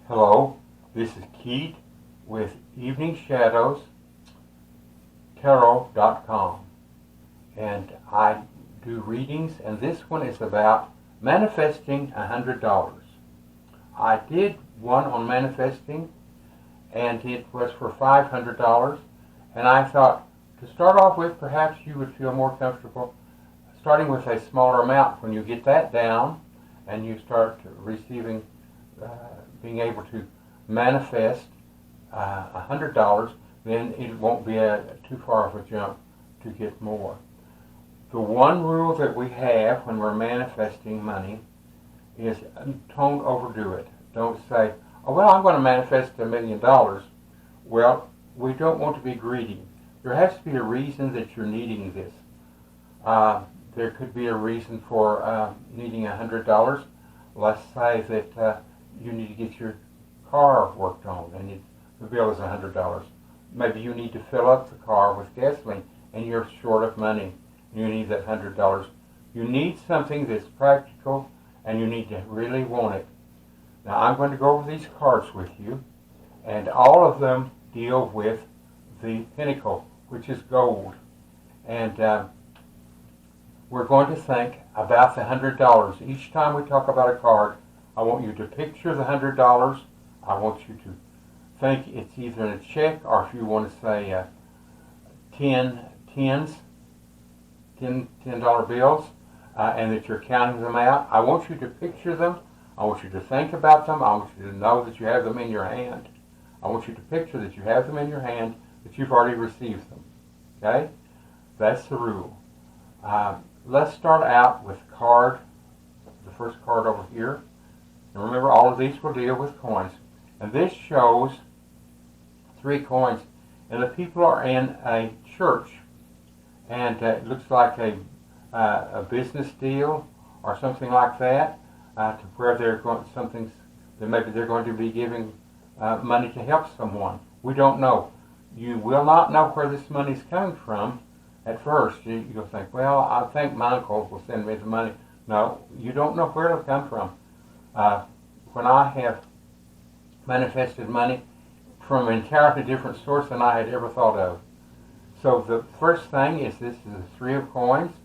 Hello, this is Keith with Evening Shadows Tarot.com, and I do readings, and this one is about manifesting $100. I did one on manifesting, and it was for $500, and I thought to start off with, perhaps you would feel more comfortable starting with a smaller amount. When you get that down and you start receiving being able to manifest $100, then it won't be too far of a jump to get more. The one rule that we have when we're manifesting money is don't overdo it. Don't say, oh, well, I'm going to manifest $1 million. Well, we don't want to be greedy. There has to be a reason that you're needing this. There could be a reason for needing $100. Let's say that you need to get your car worked on, and the bill is $100. Maybe you need to fill up the car with gasoline, and you're short of money. You need that $100. You need something that's practical, and you need to really want it. Now, I'm going to go over these cards with you, and all of them deal with the Pentacle, which is gold. And we're going to think about the $100. Each time we talk about a card, I want you to picture the $100. I want you to think it's either in a check, or if you want to say $10 bills, and that you're counting them out. I want you to picture them. I want you to think about them. I want you to know that you have them in your hand. I want you to picture that you have them in your hand, that you've already received them. Okay? That's the rule. Let's start out with the first card over here. And remember, all of these will deal with coins. And this shows 3 coins. And the people are in a church. And it looks like a business deal or something like that, to where they're going that maybe they're going to be giving money to help someone. We don't know. You will not know where this money is coming from at first. You'll think, well, I think my uncle will send me the money. No, you don't know where it'll come from. When I have manifested money from an entirely different source than I had ever thought of. So the first thing is, this is the 3 of coins,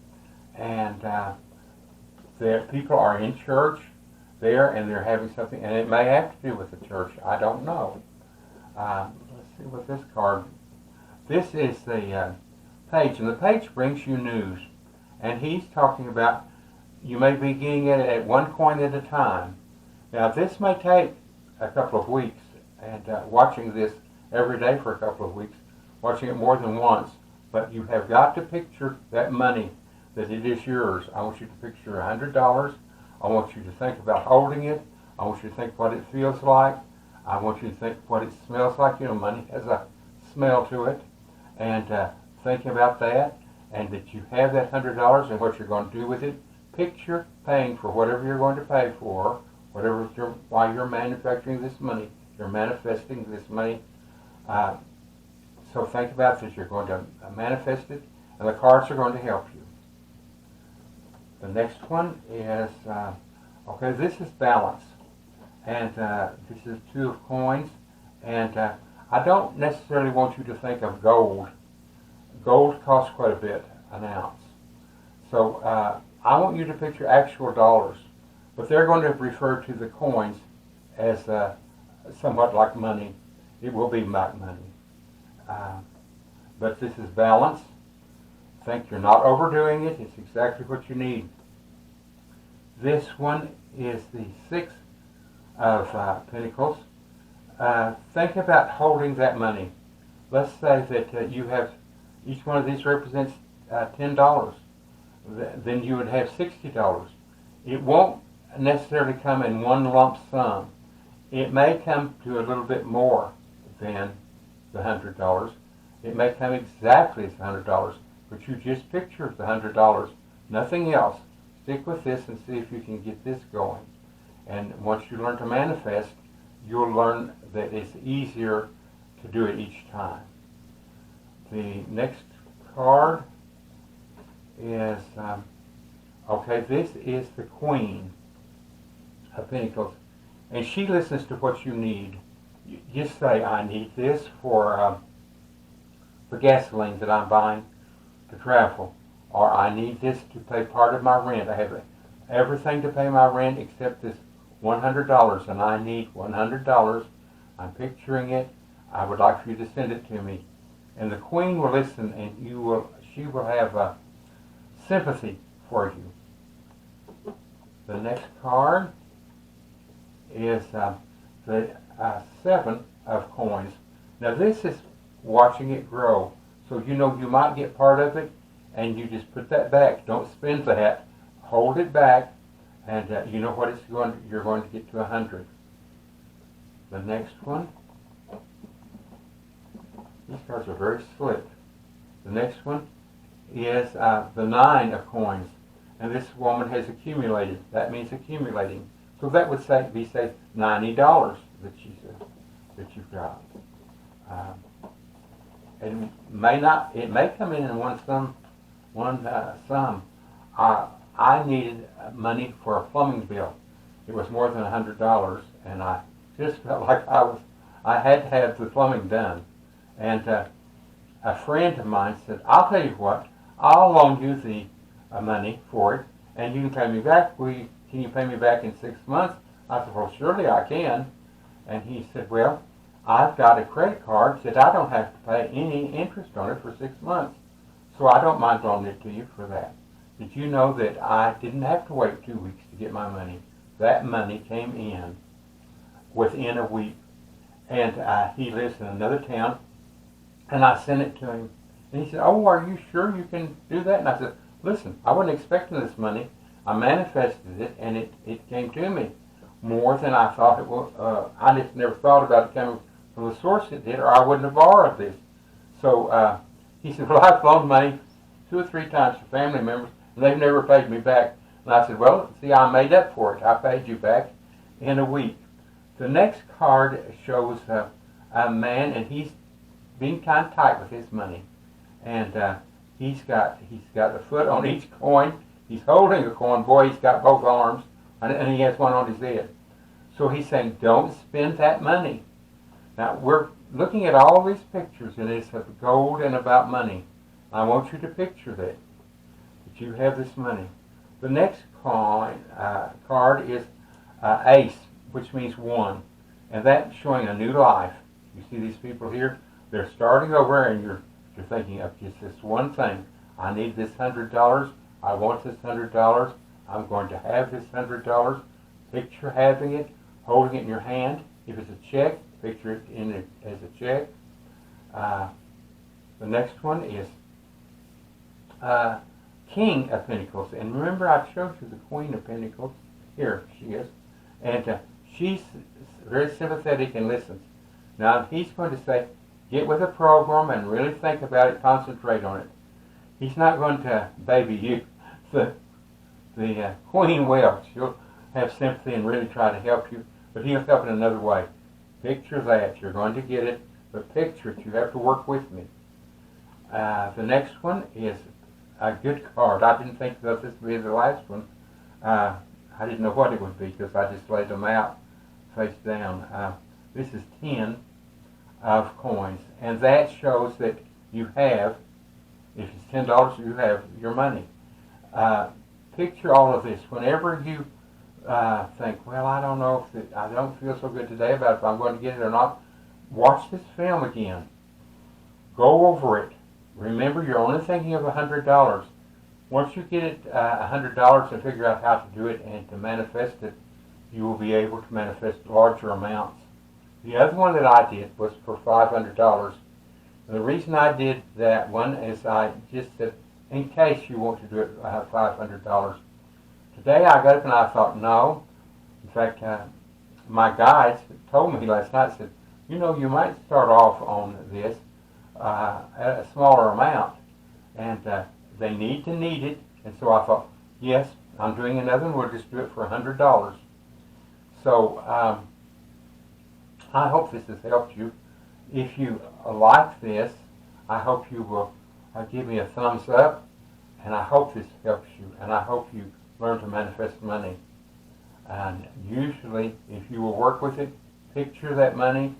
and the people are in church there, and they're having something, and it may have to do with the church. I don't know. Let's see what this card. This is the page, and the page brings you news, and he's talking about you may be getting it at 1 coin at a time. Now, this may take a couple of weeks, and watching this every day for a couple of weeks, watching it more than once, but you have got to picture that money, that it is yours. I want you to picture $100. I want you to think about holding it. I want you to think what it feels like. I want you to think what it smells like. You know, money has a smell to it. And think about that, and that you have that $100 and what you're going to do with it. Picture paying for whatever you're going to pay for, while you're manufacturing this money. You're manifesting this money. So think about that. You're going to manifest it, and the cards are going to help you. The next one is, okay, this is balance. And this is 2 of coins. And I don't necessarily want you to think of gold. Gold costs quite a bit an ounce. So I want you to picture actual dollars. But they're going to refer to the coins as somewhat like money. It will be like money. But this is balance. Think you're not overdoing it. It's exactly what you need. This one is the 6 of Pentacles. Think about holding that money. Let's say that you have, each one of these represents $10. Then you would have $60. It won't necessarily come in one lump sum. It may come to a little bit more than the $100. It may come exactly as $100, but you just picture the $100, nothing else. Stick with this and see if you can get this going. And once you learn to manifest, you'll learn that it's easier to do it each time. The next card is, okay, this is the Queen of Pentacles. and she listens to what you need. You just say, I need this for gasoline that I'm buying to travel, or I need this to pay part of my rent. I have everything to pay my rent except this $100, and I need $100. I'm picturing it. I would like for you to send it to me. And the Queen will listen, and she will have sympathy for you. The next card is the Seven of Coins. Now this is watching it grow. So you know you might get part of it, and you just put that back. Don't spend that. Hold it back, and you know what you're going to get to 100. The next one. These cards are very slick. The next one is the Nine of Coins, and this woman has accumulated. That means accumulating. So that would be $90 that you've got. And it may come in one sum. I needed money for a plumbing bill. It was more than $100, and I just felt like I had to have the plumbing done. And a friend of mine said, I'll tell you what, I'll loan you the money for it, and you can pay me back. Can you pay me back in 6 months? I said, well, surely I can. And he said, well, I've got a credit card that I don't have to pay any interest on it for 6 months, so I don't mind loaning it to you for that. Did you know that I didn't have to wait 2 weeks to get my money? That money came in within a week, and he lives in another town, and I sent it to him. And he said, oh, are you sure you can do that? And I said, listen, I wasn't expecting this money. I manifested it, and it came to me more than I thought it would. I just never thought about it coming from the source it did, or I wouldn't have borrowed this. So he said, well, I've loaned money 2 or 3 times to family members, and they've never paid me back. And I said, well, see, I made up for it. I paid you back in a week. The next card shows a man, and he's being kind of tight with his money. And he's got a foot on each coin. He's holding a coin. Boy, he's got both arms, and he has one on his head. So he's saying, don't spend that money. Now, we're looking at all these pictures, and it's of gold and about money. I want you to picture that you have this money. The next card is Ace, which means 1, and that's showing a new life. You see these people here? They're starting over, and you're thinking of just this one thing. I need this $100. I want this $100. I'm going to have this $100. Picture having it, holding it in your hand. If it's a check, picture it as a check. The next one is King of Pentacles. And remember, I showed you the Queen of Pentacles. Here she is. And she's very sympathetic and listens. Now, he's going to say, get with a program and really think about it, concentrate on it. He's not going to baby you. The Queen will. She'll have sympathy and really try to help you, but he'll help in another way. Picture that. You're going to get it, but picture it. You have to work with me. The next one is a good card. I didn't think that this would be the last one. I didn't know what it would be because I just laid them out face down. This is 10 of coins, and that shows that you have, if it's $10, you have your money. Picture all of this. Whenever you think, well, I don't know if I don't feel so good today about if I'm going to get it or not, watch this film again. Go over it. Remember, you're only thinking of $100. Once you get it $100 and figure out how to do it and to manifest it, you will be able to manifest larger amounts. The other one that I did was for $500. And the reason I did that one is I just said, in case you want to do it $500. Today I got up and I thought, no. In fact, my guides told me last night, said, you know, you might start off on this at a smaller amount. And they need it. And so I thought, yes, I'm doing another one. We'll just do it for $100. So I hope this has helped you. If you like this, I hope you will give me a thumbs up, and I hope this helps you, and I hope you learn to manifest money. And usually, if you will work with it, picture that money,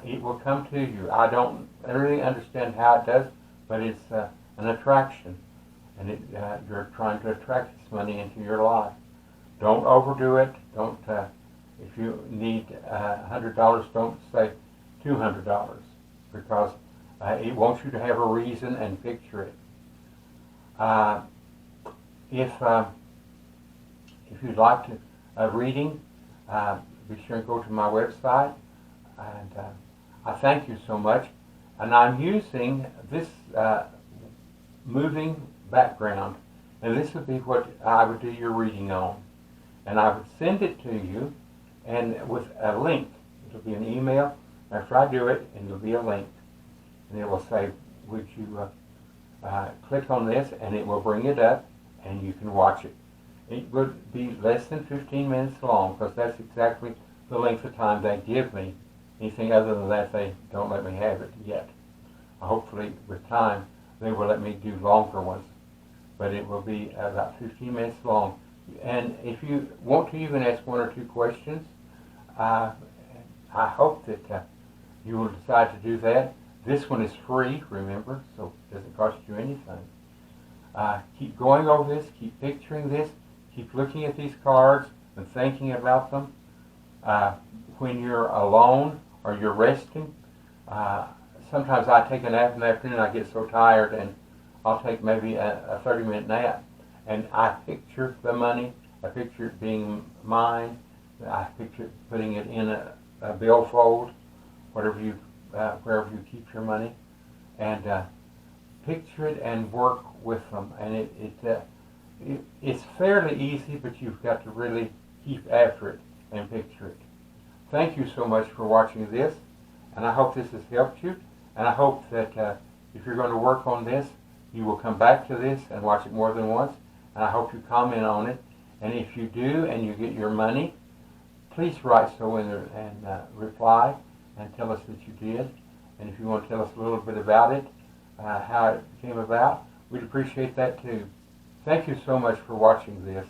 it will come to you. I don't really understand how it does, but it's an attraction. And you're trying to attract this money into your life. Don't overdo it. Don't. If you need $100, don't say $200, because it wants you to have a reason and picture it. If you'd like to a reading, be sure and go to my website. And I thank you so much. And I'm using this moving background, and this would be what I would do your reading on. And I would send it to you, and with a link. It'll be an email after I do it, and it'll be a link. And it will say, would you click on this, and it will bring it up, and you can watch it. It would be less than 15 minutes long, because that's exactly the length of time they give me. Anything other than that, they don't let me have it yet. Hopefully, with time, they will let me do longer ones. But it will be about 15 minutes long. And if you want to, you can ask 1 or 2 questions. I hope that you will decide to do that. This one is free, remember, so it doesn't cost you anything. Keep going over this, keep picturing this, keep looking at these cards and thinking about them. When you're alone or you're resting, sometimes I take a nap in the afternoon. I get so tired, and I'll take maybe a 30-minute nap, and I picture the money. I picture it being mine. I picture it putting it in a billfold, wherever you keep your money, and picture it and work with them. And it's fairly easy, but you've got to really keep after it and picture it. Thank you so much for watching this, and I hope this has helped you. And I hope that if you're going to work on this, you will come back to this and watch it more than once. And I hope you comment on it. And if you do and you get your money, please write so in there and reply and tell us that you did. And if you want to tell us a little bit about it, how it came about, we'd appreciate that too. Thank you so much for watching this.